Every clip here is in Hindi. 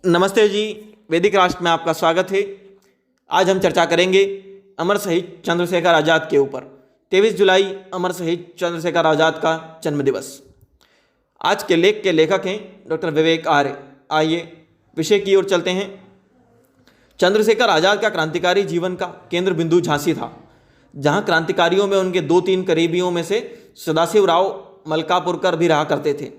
नमस्ते जी। वैदिक राष्ट्र में आपका स्वागत है। आज हम चर्चा करेंगे अमर शहीद चंद्रशेखर आज़ाद के ऊपर। 23 जुलाई अमर शहीद चंद्रशेखर आज़ाद का जन्मदिवस। आज के लेख के लेखक हैं डॉक्टर विवेक आर्य। आइए विषय की ओर चलते हैं। चंद्रशेखर आज़ाद का क्रांतिकारी जीवन का केंद्र बिंदु झांसी था, जहां क्रांतिकारियों में उनके 2-3 करीबियों में से सदाशिवराव मलकापुरकर भी रहा करते थे।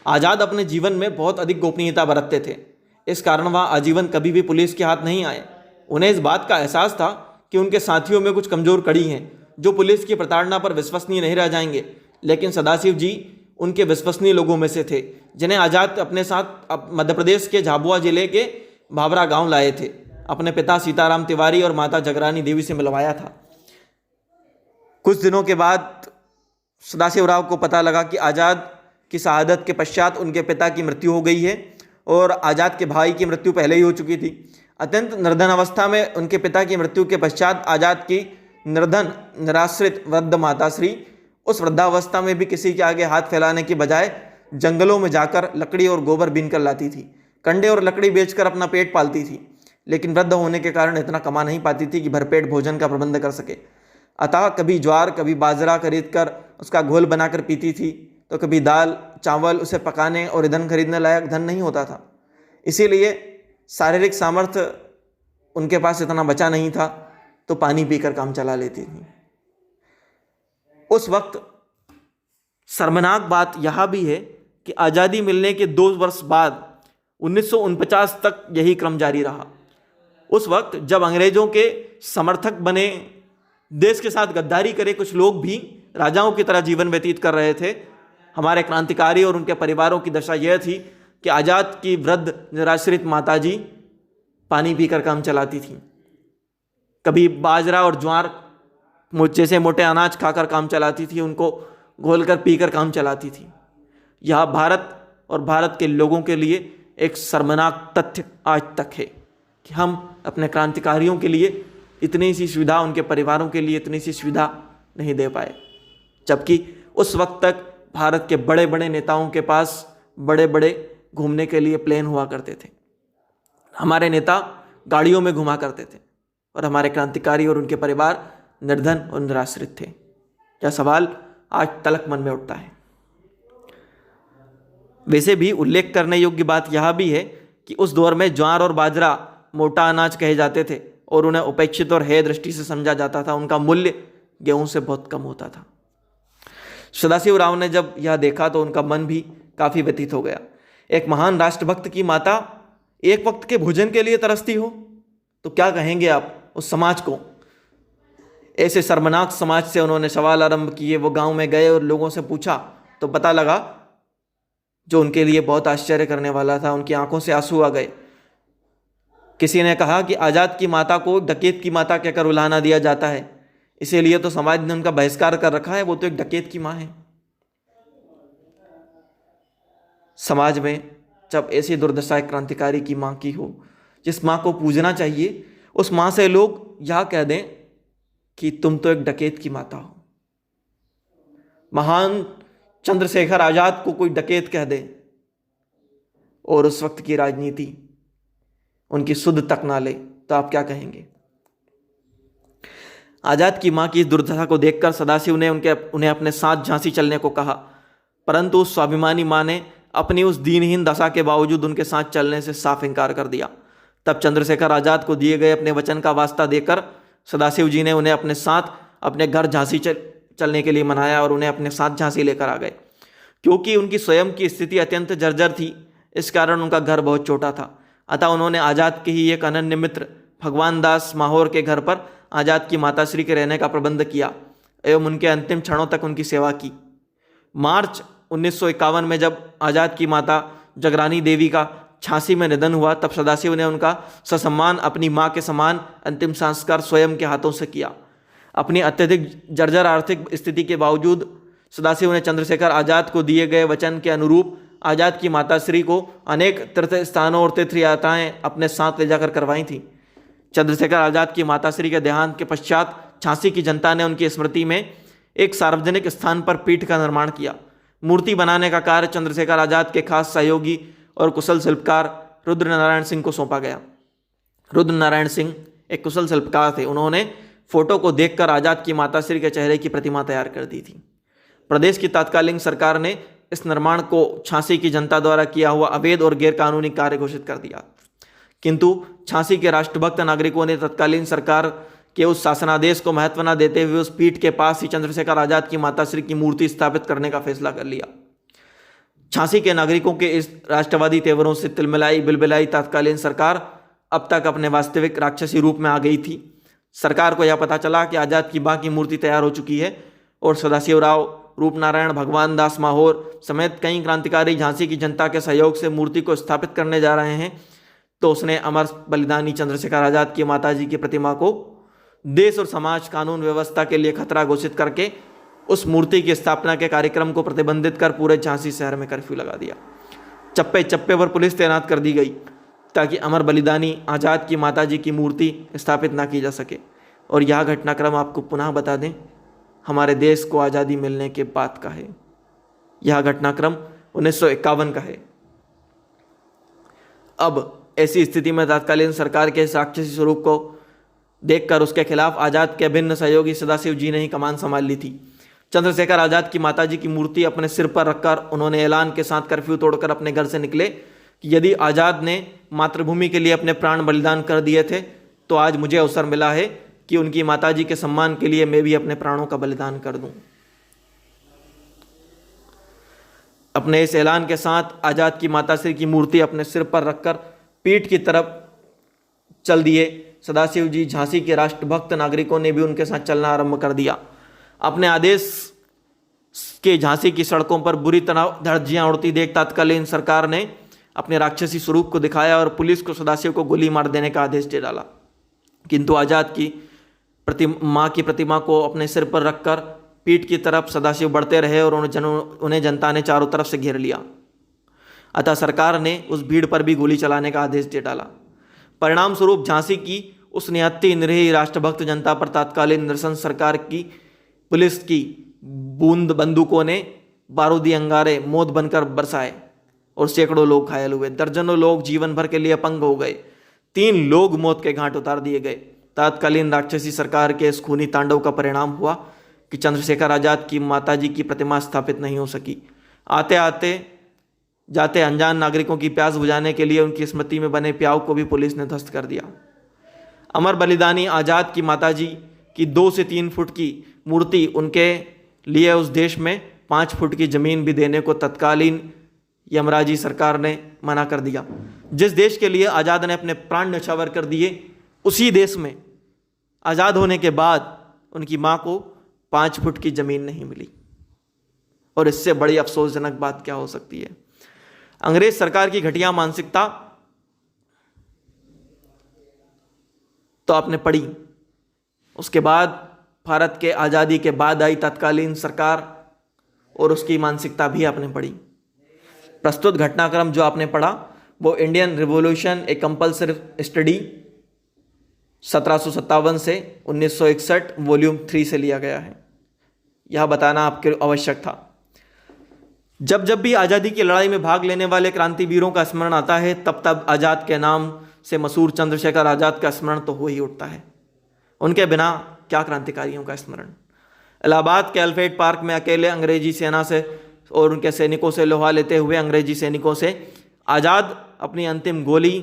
आज़ाद अपने जीवन में बहुत अधिक गोपनीयता बरतते थे। इस कारण वह आजीवन कभी भी पुलिस के हाथ नहीं आए। उन्हें इस बात का एहसास था कि उनके साथियों में कुछ कमज़ोर कड़ी हैं जो पुलिस की प्रताड़ना पर विश्वसनीय नहीं रह जाएंगे, लेकिन सदाशिव जी उनके विश्वसनीय लोगों में से थे, जिन्हें आज़ाद अपने साथ मध्य प्रदेश के झाबुआ जिले के भाभरा गांव लाए थे। अपने पिता सीताराम तिवारी और माता जगरानी देवी से मिलवाया था। कुछ दिनों के बाद सदाशिवराव को पता लगा कि आज़ाद की शहादत के पश्चात उनके पिता की मृत्यु हो गई है और आज़ाद के भाई की मृत्यु पहले ही हो चुकी थी। अत्यंत निर्धन अवस्था में उनके पिता की मृत्यु के पश्चात आज़ाद की निर्धन निराश्रित वृद्ध माताश्री उस वृद्धावस्था में भी किसी के आगे हाथ फैलाने की बजाय जंगलों में जाकर लकड़ी और गोबर बीन कर लाती थी। कंडे और लकड़ी बेचकर अपना पेट पालती थी, लेकिन वृद्ध होने के कारण इतना कमा नहीं पाती थी कि भरपेट भोजन का प्रबंध कर सके। अतः कभी ज्वार कभी बाजरा खरीद कर उसका घोल बनाकर पीती थी, तो कभी दाल चावल उसे पकाने और ईंधन खरीदने लायक धन नहीं होता था। इसीलिए शारीरिक सामर्थ्य उनके पास इतना बचा नहीं था, तो पानी पीकर काम चला लेती थी। उस वक्त शर्मनाक बात यह भी है कि आज़ादी मिलने के 2 वर्ष बाद 1949 तक यही क्रम जारी रहा। उस वक्त जब अंग्रेजों के समर्थक बने, देश के साथ गद्दारी करे कुछ लोग भी राजाओं की तरह जीवन व्यतीत कर रहे थे, हमारे क्रांतिकारी और उनके परिवारों की दशा यह थी कि आज़ाद की वृद्ध निराश्रित माताजी पानी पीकर काम चलाती थी। कभी बाजरा और ज्वार जैसे मोटे अनाज खाकर काम चलाती थी, उनको घोलकर पीकर काम चलाती थी। यह भारत और भारत के लोगों के लिए एक शर्मनाक तथ्य आज तक है कि हम अपने क्रांतिकारियों के लिए इतनी सी सुविधा, उनके परिवारों के लिए इतनी सी सुविधा नहीं दे पाए, जबकि उस वक्त तक भारत के बड़े बड़े नेताओं के पास बड़े बड़े घूमने के लिए प्लेन हुआ करते थे। हमारे नेता गाड़ियों में घुमा करते थे और हमारे क्रांतिकारी और उनके परिवार निर्धन और निराश्रित थे। यह सवाल आज तलक मन में उठता है। वैसे भी उल्लेख करने योग्य बात यह भी है कि उस दौर में ज्वार और बाजरा मोटा अनाज कहे जाते थे और उन्हें उपेक्षित और हेय दृष्टि से समझा जाता था। उनका मूल्य गेहूं से बहुत कम होता था। सदाशिवराव ने जब यह देखा तो उनका मन भी काफ़ी व्यतीत हो गया। एक महान राष्ट्रभक्त की माता एक वक्त के भोजन के लिए तरसती हो तो क्या कहेंगे आप उस समाज को। ऐसे शर्मनाक समाज से उन्होंने सवाल आरंभ किए। वो गांव में गए और लोगों से पूछा तो पता लगा, जो उनके लिए बहुत आश्चर्य करने वाला था, उनकी आंखों से आंसू आ गए। किसी ने कहा कि आज़ाद की माता को डकैत की माता कहकर उलाहना दिया जाता है, इसीलिए तो समाज ने उनका बहिष्कार कर रखा है, वो तो एक डकैत की माँ है। समाज में जब ऐसी दुर्दशा एक क्रांतिकारी की माँ की हो, जिस माँ को पूजना चाहिए, उस माँ से लोग यह कह दें कि तुम तो एक डकैत की माता हो। महान चंद्रशेखर आज़ाद को कोई डकैत कह दे और उस वक्त की राजनीति उनकी सुध तक ना ले, तो आप क्या कहेंगे। आज़ाद की मां की इस दुर्दशा को देखकर सदाशिव ने उन्हें अपने साथ झांसी चलने को कहा, परंतु उस स्वाभिमानी मां ने अपनी उस दीनहीन दशा के बावजूद उनके साथ चलने से साफ इनकार कर दिया। तब चंद्रशेखर आज़ाद को दिए गए अपने वचन का वास्ता देकर सदाशिव जी ने उन्हें अपने साथ अपने घर झांसी चलने के लिए मनाया और उन्हें अपने साथ झांसी लेकर आ गए। क्योंकि उनकी स्वयं की स्थिति अत्यंत जर्जर थी, इस कारण उनका घर बहुत छोटा था। अतः उन्होंने आज़ाद के ही एक अनन्य मित्र भगवान दास माहौर के घर पर आज़ाद की माताश्री के रहने का प्रबंध किया एवं उनके अंतिम क्षणों तक उनकी सेवा की। मार्च 1951 में जब आज़ाद की माता जगरानी देवी का झांसी में निधन हुआ, तब सदाशिव ने उनका ससम्मान अपनी मां के समान अंतिम संस्कार स्वयं के हाथों से किया। अपनी अत्यधिक जर्जर आर्थिक स्थिति के बावजूद सदाशिव ने चंद्रशेखर आज़ाद को दिए गए वचन के अनुरूप आज़ाद की माताश्री को अनेक तीर्थ स्थानों और तीर्थ यात्राएं अपने साथ ले जाकर करवाई थी। चंद्रशेखर आज़ाद की माताश्री के देहांत के पश्चात झांसी की जनता ने उनकी स्मृति में एक सार्वजनिक स्थान पर पीठ का निर्माण किया। मूर्ति बनाने का कार्य चंद्रशेखर आज़ाद के खास सहयोगी और कुशल शिल्पकार रुद्र नारायण सिंह को सौंपा गया। रुद्र नारायण सिंह एक कुशल शिल्पकार थे। उन्होंने फोटो को देखकर आजाद की माताश्री के चेहरे की प्रतिमा तैयार कर दी थी। प्रदेश की तत्कालीन सरकार ने इस निर्माण को झांसी की जनता द्वारा किया हुआ अवैध और गैरकानूनी कार्य घोषित कर दिया, किंतु झांसी के राष्ट्रभक्त नागरिकों ने तत्कालीन सरकार के उस शासनादेश को महत्व न देते हुए उस पीठ के पास ही चंद्रशेखर आजाद की माताश्री की मूर्ति स्थापित करने का फैसला कर लिया। झांसी के नागरिकों के इस राष्ट्रवादी तेवरों से तिलमिलाई बिलबिलाई तत्कालीन सरकार अब तक अपने वास्तविक राक्षसी रूप में आ गई थी। सरकार को यह पता चला कि आजाद की मां की मूर्ति तैयार हो चुकी है और सदाशिवराव, रूपनारायण, भगवान दास माहौर समेत कई क्रांतिकारी झांसी की जनता के सहयोग से मूर्ति को स्थापित करने जा रहे हैं, तो उसने अमर बलिदानी चंद्रशेखर आजाद की माताजी की प्रतिमा को देश और समाज कानून व्यवस्था के लिए खतरा घोषित करके उस मूर्ति की स्थापना के कार्यक्रम को प्रतिबंधित कर पूरे झांसी शहर में कर्फ्यू लगा दिया। चप्पे चप्पे पर पुलिस तैनात कर दी गई ताकि अमर बलिदानी आजाद की माताजी की मूर्ति स्थापित ना की जा सके। और यह घटनाक्रम आपको पुनः बता दें, हमारे देश को आज़ादी मिलने के बाद का है। यह घटनाक्रम 1951 का है। अब ऐसी स्थिति में तत्कालीन सरकार के इस राक्षसी स्वरूप को देखकर उसके खिलाफ आजाद के अभिन्न सहयोगी सदाशिव जी ने ही कमान संभाल ली थी। चंद्रशेखर आजाद की माताजी की मूर्ति अपने सिर पर रखकर उन्होंने ऐलान के साथ कर्फ्यू तोड़कर अपने घर से निकले कि यदि आजाद ने मातृभूमि के लिए अपने प्राण बलिदान कर दिए थे तो आज मुझे अवसर मिला है कि उनकी माताजी के सम्मान के लिए मैं भी अपने प्राणों का बलिदान कर दूं। अपने इस ऐलान के साथ आजाद की माताश्री की मूर्ति अपने सिर पर रखकर पीठ की तरफ चल दिए। सदाशिव जी झांसी के राष्ट्रभक्त नागरिकों ने भी उनके साथ चलना आरंभ कर दिया। अपने आदेश के झांसी की सड़कों पर बुरी तरह धज्जियां उड़ती देख तत्कालीन सरकार ने अपने राक्षसी स्वरूप को दिखाया और पुलिस को सदाशिव को गोली मार देने का आदेश दे डाला। किंतु आजाद की मां की प्रतिमा को अपने सिर पर रखकर पीठ की तरफ सदाशिव बढ़ते रहे और उन्हें जनता ने चारों तरफ से घेर लिया। अतः सरकार ने उस भीड़ पर भी गोली चलाने का आदेश दे डाला। परिणाम स्वरूप झांसी की उस निहत्ती निरीह राष्ट्रभक्त जनता पर तत्कालीन निरसन सरकार की पुलिस की बूंद बंदूकों ने बारूदी अंगारे मौत बनकर बरसाए और सैकड़ों लोग घायल हुए। दर्जनों लोग जीवन भर के लिए अपंग हो गए। 3 लोग मौत के घाट उतार दिए गए। तत्कालीन राक्षसी सरकार के इस खूनी तांडव का परिणाम हुआ कि चंद्रशेखर आजाद की माताजी की प्रतिमा स्थापित नहीं हो सकी। आते आते जाते अनजान नागरिकों की प्यास बुझाने के लिए उनकी स्मृति में बने प्याऊ को भी पुलिस ने ध्वस्त कर दिया। अमर बलिदानी आजाद की माताजी की 2 से 3 फुट की मूर्ति उनके लिए उस देश में 5 फुट की जमीन भी देने को तत्कालीन यमराजी सरकार ने मना कर दिया। जिस देश के लिए आजाद ने अपने प्राण न्यौछावर कर दिए, उसी देश में आजाद होने के बाद उनकी मां को 5 फुट की जमीन नहीं मिली। और इससे बड़ी अफसोसजनक बात क्या हो सकती है। अंग्रेज सरकार की घटिया मानसिकता तो आपने पढ़ी। उसके बाद भारत के आज़ादी के बाद आई तत्कालीन सरकार और उसकी मानसिकता भी आपने पढ़ी। प्रस्तुत घटनाक्रम जो आपने पढ़ा वो इंडियन रिवॉल्यूशन ए कंपल्सरी स्टडी 1757 से 1961 वॉल्यूम 3 से लिया गया है। यह बताना आपके आवश्यक था। जब जब भी आज़ादी की लड़ाई में भाग लेने वाले क्रांतिवीरों का स्मरण आता है तब तब आज़ाद के नाम से मशहूर चंद्रशेखर आज़ाद का स्मरण तो हो ही उठता है। उनके बिना क्या क्रांतिकारियों का स्मरण। इलाहाबाद के अल्फ्रेड पार्क में अकेले अंग्रेजी सेना से और उनके सैनिकों से लोहा लेते हुए अंग्रेजी सैनिकों से आज़ाद अपनी अंतिम गोली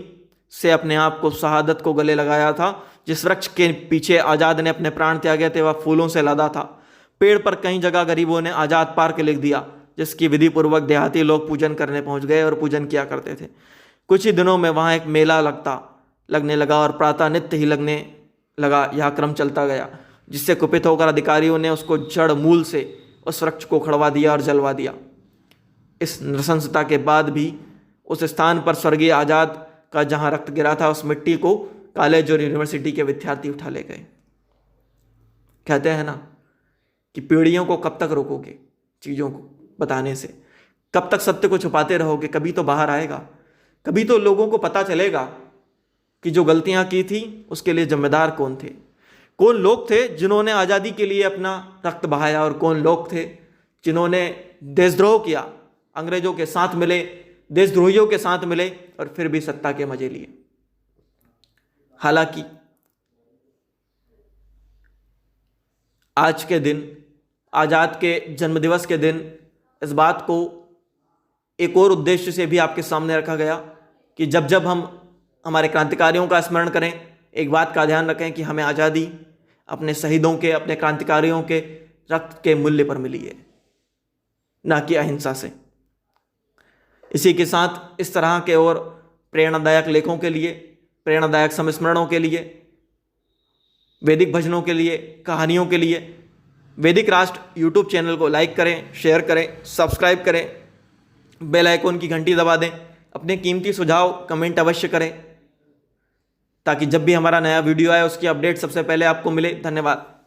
से अपने आप को शहादत को गले लगाया था। जिस वृक्ष के पीछे आज़ाद ने अपने प्राण त्यागे थे वह फूलों से लदा था। पेड़ पर कई जगह गरीबों ने आज़ाद पार्क लिख दिया, जिसकी विधि पूर्वक देहाती लोग पूजन करने पहुंच गए और पूजन किया करते थे। कुछ ही दिनों में वहाँ एक मेला लगने लगा और प्रातः नित्य ही लगने लगा। यह क्रम चलता गया, जिससे कुपित होकर अधिकारियों ने उसको जड़ मूल से उस वृक्ष को खड़वा दिया और जलवा दिया। इस नृशंसता के बाद भी उस स्थान पर स्वर्गीय आज़ाद का जहाँ रक्त गिरा था उस मिट्टी को कॉलेज और यूनिवर्सिटी के विद्यार्थी उठा ले गए। कहते हैं ना कि पीढ़ियों को कब तक रोकोगे चीज़ों को बताने से, कब तक सत्य को छुपाते रहोगे। कभी तो बाहर आएगा, कभी तो लोगों को पता चलेगा कि जो गलतियां की थी उसके लिए जिम्मेदार कौन थे, कौन लोग थे जिन्होंने आज़ादी के लिए अपना रक्त बहाया और कौन लोग थे जिन्होंने देशद्रोह किया, अंग्रेजों के साथ मिले, देशद्रोहियों के साथ मिले और फिर भी सत्ता के मजे लिए। हालांकि आज के दिन, आज़ाद के जन्मदिवस के दिन, इस बात को एक और उद्देश्य से भी आपके सामने रखा गया कि जब जब हम हमारे क्रांतिकारियों का स्मरण करें, एक बात का ध्यान रखें कि हमें आज़ादी अपने शहीदों के, अपने क्रांतिकारियों के रक्त के मूल्य पर मिली है, ना कि अहिंसा से। इसी के साथ इस तरह के और प्रेरणादायक लेखों के लिए, प्रेरणादायक संस्मरणों के लिए, वैदिक भजनों के लिए, कहानियों के लिए वैदिक राष्ट्र यूट्यूब चैनल को लाइक करें, शेयर करें, सब्सक्राइब करें, बेल आइकॉन की घंटी दबा दें। अपने कीमती सुझाव कमेंट अवश्य करें ताकि जब भी हमारा नया वीडियो आए उसकी अपडेट सबसे पहले आपको मिले। धन्यवाद।